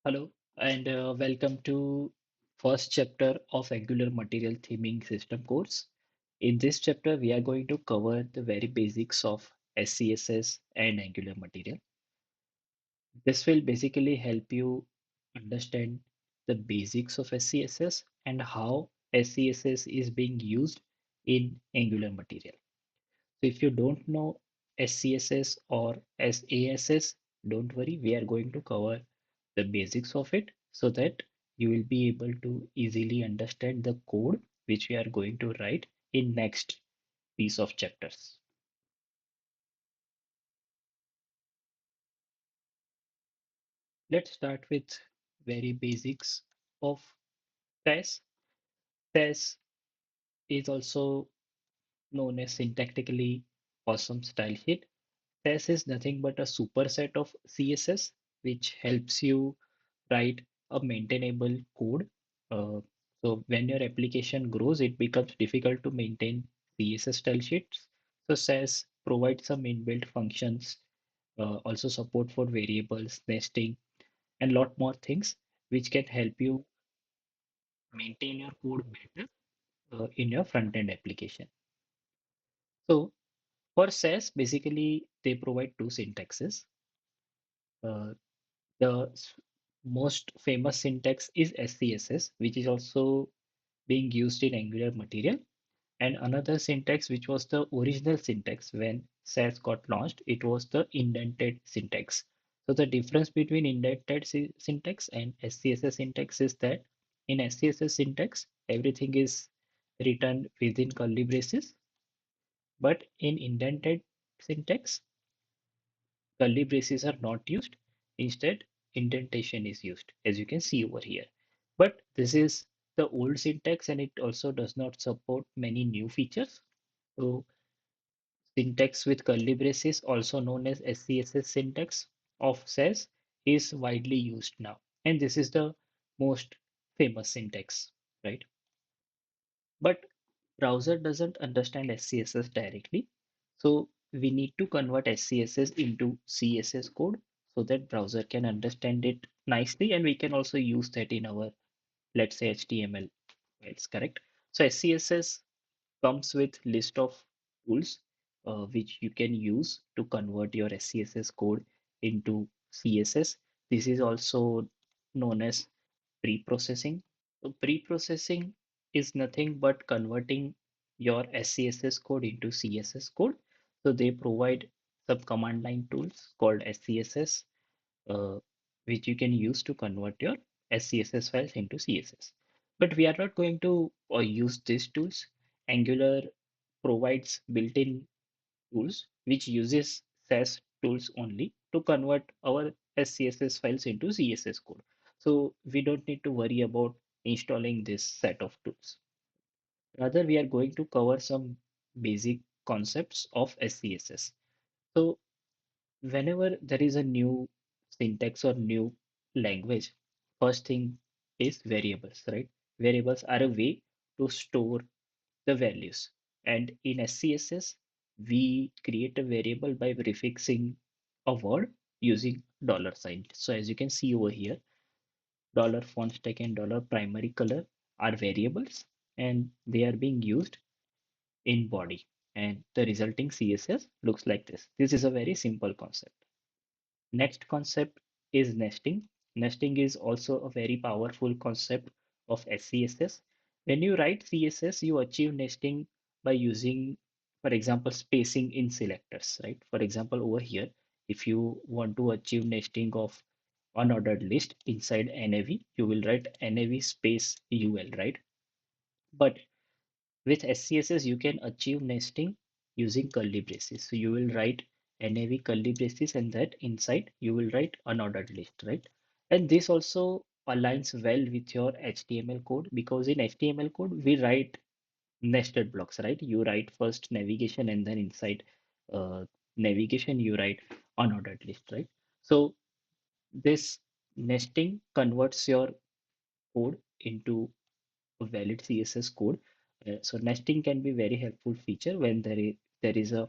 Hello and welcome to first chapter of Angular Material Theming System course. In this chapter, we are going to cover the very basics of SCSS and Angular Material. This will basically help you understand the basics of SCSS and how SCSS is being used in Angular Material. So if you don't know SCSS or SASS, don't worry, we are going to cover the basics of it so that you will be able to easily understand the code which we are going to write in next piece of chapters. Let's start with very basics of SAS. SAS is also known as syntactically awesome style sheet. SAS is nothing but a superset of CSS which helps you write a maintainable code. Uh, so when your application grows, it becomes difficult to maintain CSS style sheets. So SAS provides some inbuilt functions, also support for variables, nesting, and lot more things which can help you maintain your code better in your front-end application. So for SAS, basically they provide two syntaxes. Uh, the most famous syntax is SCSS, which is also being used in Angular Material. And another syntax, which was the original syntax when SAS got launched, it was the indented syntax. So the difference between indented syntax and SCSS syntax is that in SCSS syntax, everything is written within curly braces, but in indented syntax, curly braces are not used. Instead, indentation is used, as you can see over here. But this is the old syntax and it also does not support many new features. So syntax with curly braces, also known as SCSS syntax of SAS, is widely used now. And this is the most famous syntax, right? But browser doesn't understand SCSS directly. So we need to convert SCSS into CSS code so that browser can understand it nicely and we can also use that in our, let's say, HTML files, correct? So SCSS comes with list of tools which you can use to convert your SCSS code into CSS. This is also known as pre-processing. So pre-processing is nothing but converting your SCSS code into CSS code. So they provide some command line tools called SCSS, uh, which you can use to convert your SCSS files into CSS. But we are not going to use these tools. Angular provides built-in tools which uses SAS tools only to convert our SCSS files into CSS code. So we don't need to worry about installing this set of tools. Rather, we are going to cover some basic concepts of SCSS. So whenever there is a new syntax or new language, first thing is variables, right? Variables are a way to store the values. And in SCSS, we create a variable by prefixing a word using dollar sign. So as you can see over here, dollar font stack and dollar primary color are variables and they are being used in body. And the resulting CSS looks like this. This is a very simple concept. Next concept is nesting. Nesting is also a very powerful concept of SCSS. When you write CSS, you achieve nesting by using, for example, spacing in selectors, right? For example, over here, if you want to achieve nesting of unordered list inside NAV, you will write NAV space UL, right? But with SCSS, you can achieve nesting using curly braces. So you will write NAV curly braces and that inside you will write unordered list, right? And this also aligns well with your HTML code because in HTML code, we write nested blocks, right? You write first navigation and then inside uh, navigation, you write unordered list, right? So this nesting converts your code into a valid CSS code. So nesting can be very helpful feature when there is a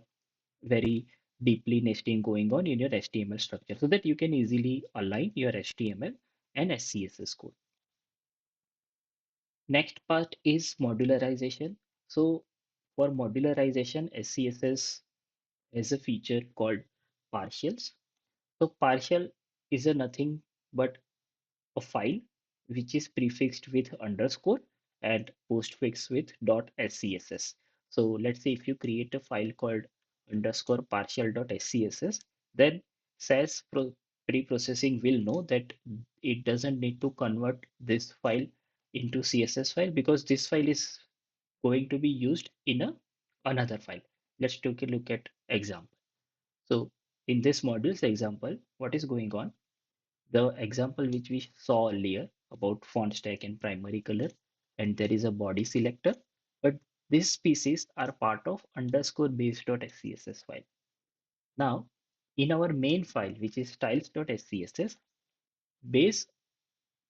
very deeply nesting going on in your HTML structure so that you can easily align your HTML and SCSS code. Next part is modularization. So for modularization, SCSS has a feature called partials. So partial is a nothing but a file which is prefixed with underscore and postfixed with .scss. So let's say if you create a file called underscore partial.scss, then SAS pre-processing will know that it doesn't need to convert this file into CSS file because this file is going to be used in another file. Let's take a look at example. So in this module's example, what is going on? The example which we saw earlier about font stack and primary color, and there is a body selector, but these species are part of underscore base.scss file. Now, in our main file, which is styles.scss, base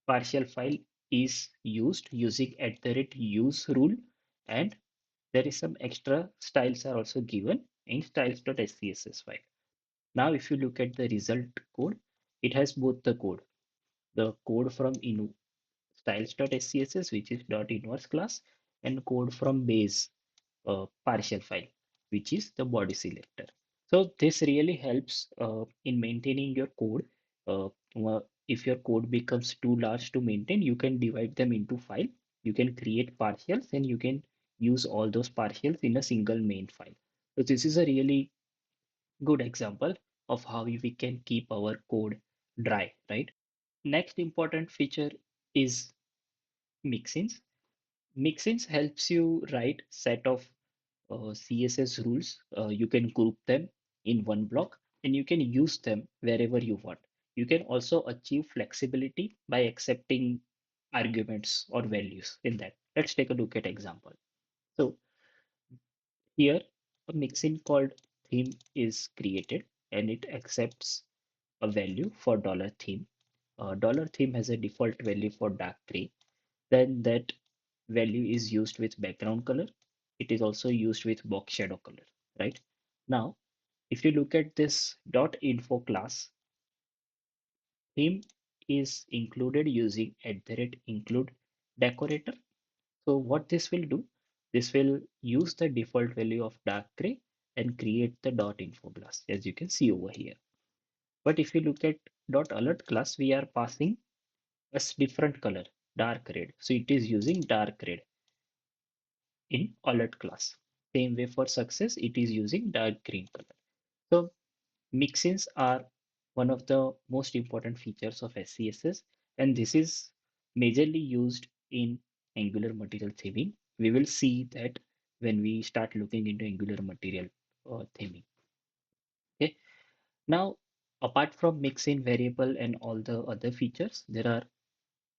partial file is used using @use rule, and there is some extra styles are also given in styles.scss file. Now, if you look at the result code, it has both the code from in styles.scss, which is dot inverse class, and code from base partial file, which is the body selector. So this really helps in maintaining your code. If your code becomes too large to maintain, you can divide them into file. You can create partials and you can use all those partials in a single main file. So this is a really good example of how we can keep our code dry, right? Next important feature is mixins. Mixins helps you write set of CSS rules. You can group them in one block and you can use them wherever you want. You can also achieve flexibility by accepting arguments or values in that. Let's take a look at example. So here a mixin called theme is created and it accepts a value for $theme. $theme has a default value for dark gray. Then that value is used with background color. It is also used with box shadow color, right? Now, if you look at this .info class, theme is included using @include decorator. So what this will do, this will use the default value of dark gray and create the .info class, as you can see over here. But if you look at .alert class, we are passing a different color, dark red. So it is using dark red in alert class. Same way for success, it is using dark green color. So mixins are one of the most important features of SCSS, and this is majorly used in Angular material theming. We will see that when we start looking into Angular material theming. Okay. Now, apart from mixin variable and all the other features, there are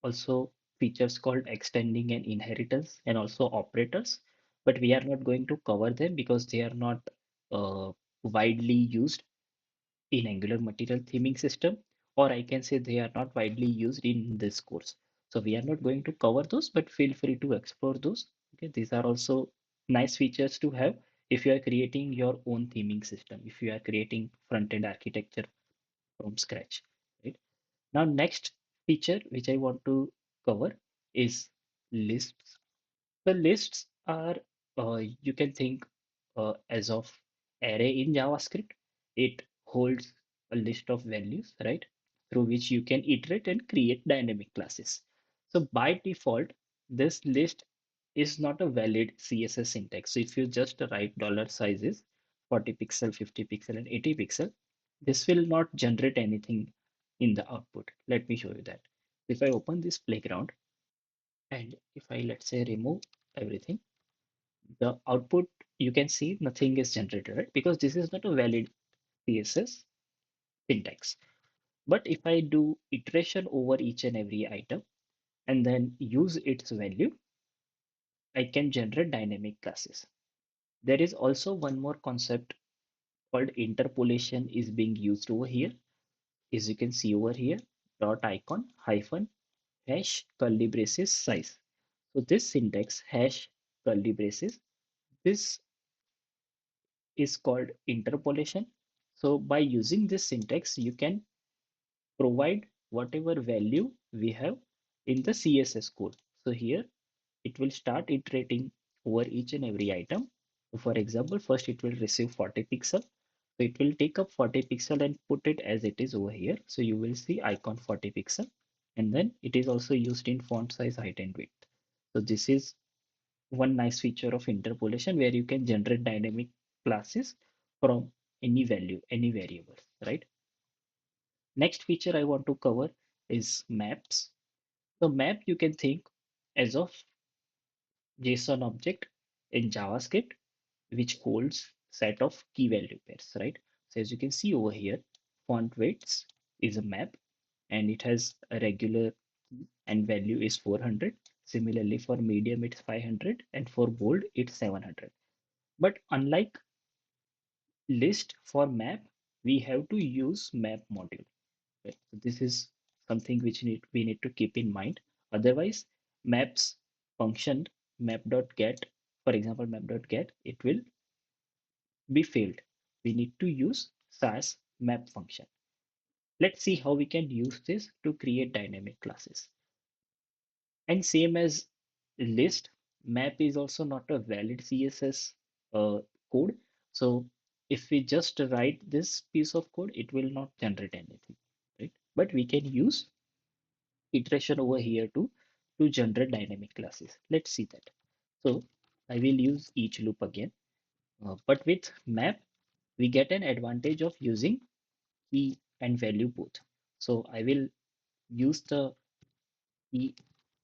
also features called extending and inheritance and also operators, but we are not going to cover them because they are not uh, widely used in Angular material theming system, or I can say they are not widely used in this course. So we are not going to cover those, but feel free to explore those. Okay, these are also nice features to have if you are creating your own theming system, if you are creating front-end architecture from scratch, right? Now, next feature which I want to cover is lists. The lists are, you can think as of array in JavaScript. It holds a list of values, right? Through which you can iterate and create dynamic classes. So by default, this list is not a valid CSS syntax. So if you just write dollar sizes, 40 pixel, 50 pixel, and 80 pixel, this will not generate anything in the output. Let me show you that. If I open this playground and if I, let's say, remove everything, the output, you can see nothing is generated, right? Because this is not a valid CSS syntax. But if I do iteration over each and every item and then use its value, I can generate dynamic classes. There is also one more concept called interpolation is being used over here. As you can see over here, dot icon hyphen hash curly braces size. So this syntax hash curly braces, this is called interpolation. So by using this syntax, you can provide whatever value we have in the CSS code. So here it will start iterating over each and every item. So for example, first it will receive 40 pixel. So it will take up 40 pixel and put it as it is over here. So you will see icon 40 pixel. And then it is also used in font size, height, and width. So this is one nice feature of interpolation where you can generate dynamic classes from any value, any variables, right? Next feature I want to cover is maps. So map you can think as of JSON object in JavaScript, which holds set of key value pairs, right? So as you can see over here, font weights is a map and it has a regular key and value is 400. Similarly, for medium, it's 500 and for bold, it's 700. But unlike list for map, we have to use map module. Right? So this is something which we need to keep in mind. Otherwise, maps function map.get, for example, map.get, it will be failed. We need to use SAS map function. Let's see how we can use this to create dynamic classes. And same as list, map is also not a valid CSS code. So if we just write this piece of code, it will not generate anything, right? But we can use iteration over here to generate dynamic classes. Let's see that. So I will use each loop again. But with map, we get an advantage of using key and value both. So I will use the key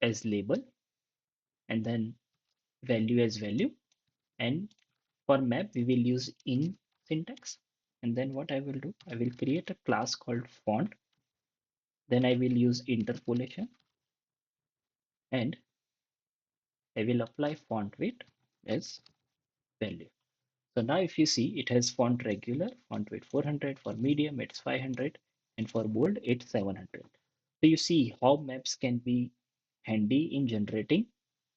as label and then value as value. And for map, we will use in syntax. And then what I will do, I will create a class called font. Then I will use interpolation and I will apply font weight as value. So now if you see, it has font regular, font weight 400, for medium it's 500, and for bold it's 700. So you see how maps can be handy in generating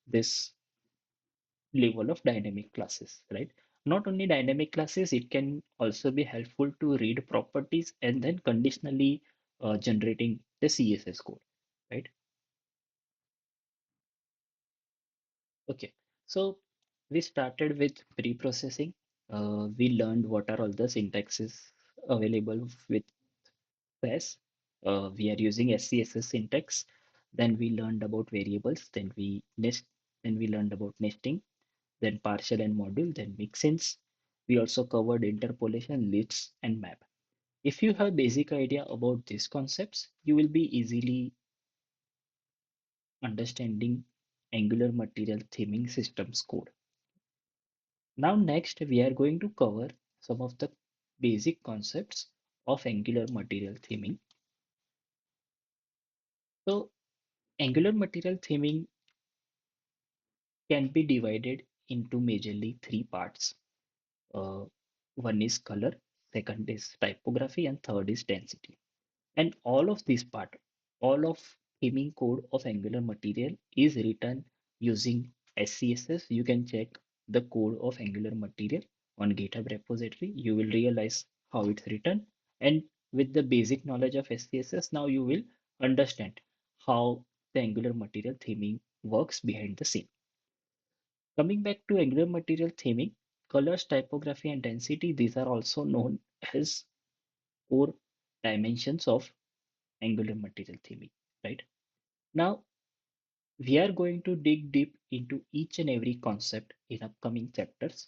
this level of dynamic classes, right? Not only dynamic classes, it can also be helpful to read properties and then conditionally generating the CSS code, right? Okay, so we started with pre-processing. We learned what are all the syntaxes available with SAS. We are using SCSS syntax. Then we learned about variables. Then we learned about nesting. Then partial and module. Then mixins. We also covered interpolation, lists, and map. If you have basic idea about these concepts, you will be easily understanding Angular Material Theming Systems code. Now next we are going to cover some of the basic concepts of Angular Material Theming. So Angular Material Theming can be divided into majorly three parts. Uh, One is color, second is typography, and third is density. And all of this part, all of theming code of Angular Material is written using SCSS. You can check the code of Angular Material on GitHub repository. You will realize how it's written. And with the basic knowledge of SCSS, now you will understand how the Angular Material theming works behind the scene. Coming back to Angular Material theming, colors, typography, and density, these are also known as core dimensions of Angular Material theming, right? Now, we are going to dig deep into each and every concept in upcoming chapters.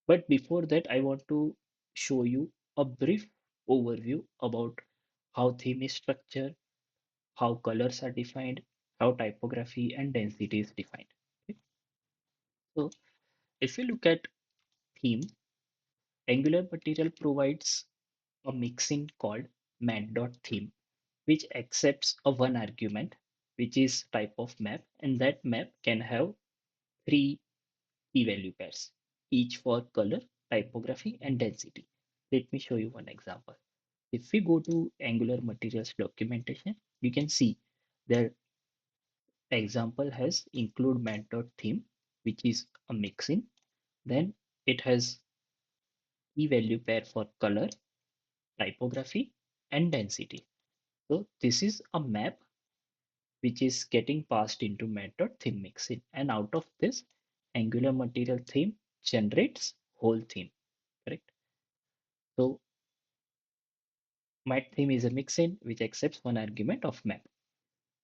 But before that, I want to show you a brief overview about how theme is structured, how colors are defined, how typography and density is defined. Okay? So, if you look at theme, Angular Material provides a mixin called mat.theme, which accepts a one argument, which is type of map, and that map can have three key value pairs, each for color, typography, and density. Let me show you one example. If we go to Angular Materials documentation, you can see their example has include mat.theme, which is a mixin. Then it has key value pair for color, typography, and density. So this is a map which is getting passed into mat.theme mixin. And out of this, Angular Material theme generates whole theme, correct? So mat theme is a mixin which accepts one argument of map.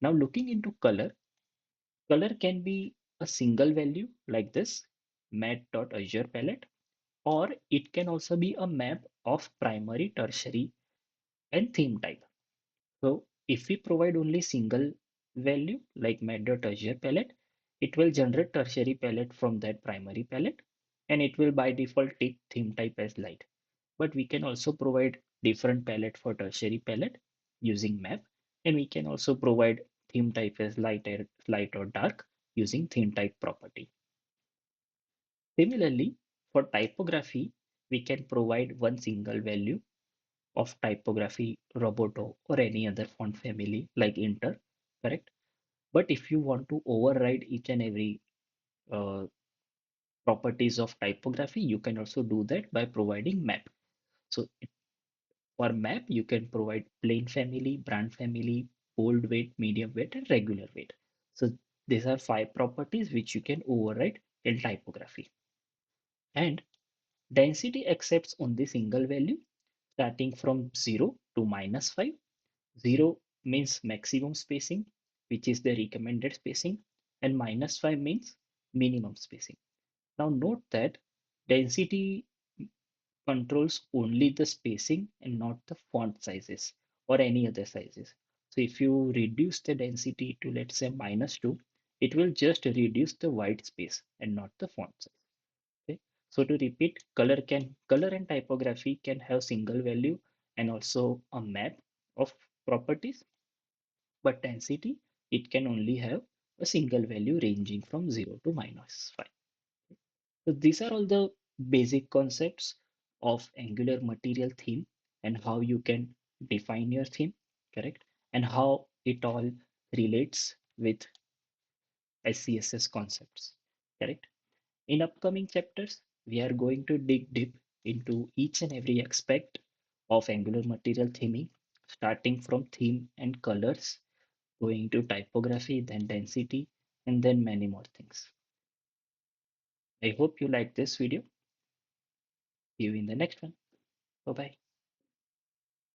Now looking into color, color can be a single value like this, mat.azure palette, or it can also be a map of primary, tertiary, and theme type. So if we provide only single value like mat.azure palette, it will generate tertiary palette from that primary palette, and it will by default take theme type as light. But we can also provide different palette for tertiary palette using map, and we can also provide theme type as light or dark using theme type property. Similarly, for typography, we can provide one single value of typography, Roboto, or any other font family like Inter, correct? But if you want to override each and every uh, properties of typography, you can also do that by providing map. So for map, you can provide plain family, brand family, bold weight, medium weight, and regular weight. So these are five properties which you can override in typography. And density accepts only single value starting from 0 to -5. 0 means maximum spacing, which is the recommended spacing, and -5 means minimum spacing. Now note that density controls only the spacing and not the font sizes or any other sizes. So if you reduce the density to let's say -2, it will just reduce the white space and not the font size. Okay. So to repeat, color and typography can have single value and also a map of properties, but density it can only have a single value ranging from 0 to -5. So these are all the basic concepts of Angular Material theme and how you can define your theme, correct? And how it all relates with SCSS concepts, correct? In upcoming chapters, we are going to dig deep into each and every aspect of Angular Material theming, starting from theme and colors, going to typography, then density, and then many more things. I hope you like this video. See you in the next one. Bye bye.